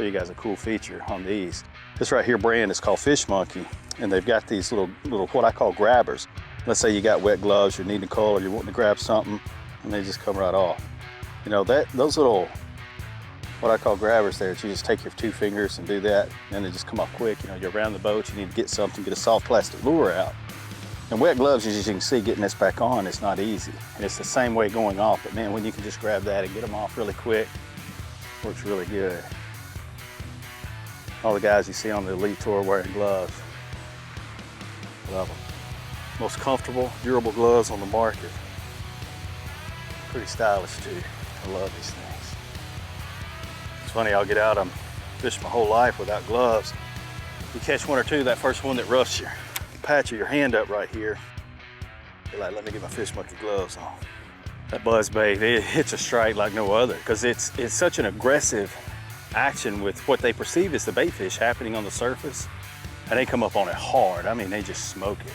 show you guys a cool feature on these. This right here brand is called Fish Monkey, and they've got these little what I call grabbers. Let's say you got wet gloves, you're needing to cull, or you're wanting to grab something, and they just come right off. You know, those little, what I call grabbers there, you just take your 2 fingers and do that, and they just come off quick. You know, you're around the boat, you need to get something, get a soft plastic lure out. And wet gloves, as you can see, getting this back on, it's not easy. And it's the same way going off, but man, when you can just grab that and get them off really quick, works really good. All the guys you see on the Elite Tour wearing gloves, love them. Most comfortable, durable gloves on the market. Pretty stylish too. I love these things. It's funny, I'll get out, I'm fished my whole life without gloves. You catch 1 or 2, that first one that roughs your patch of your hand up right here, you're like, let me get my Fish Monkey gloves on. That buzzbait, it hits a strike like no other, because it's such an aggressive action with what they perceive as the bait fish happening on the surface, and they come up on it hard. I mean, they just smoke it.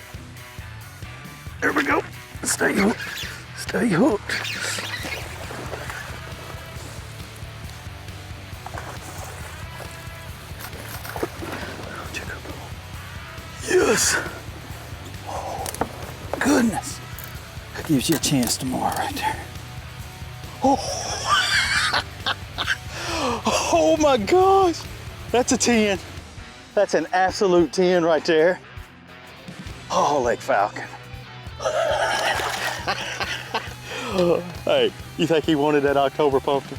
There we go. Stay hooked. Stay hooked. Yes. Oh, goodness. That gives you a chance tomorrow right there. Oh. Oh my gosh. That's a 10. That's an absolute 10 right there. Oh, Lake Falcon. Hey, you think he wanted that October pumpkin?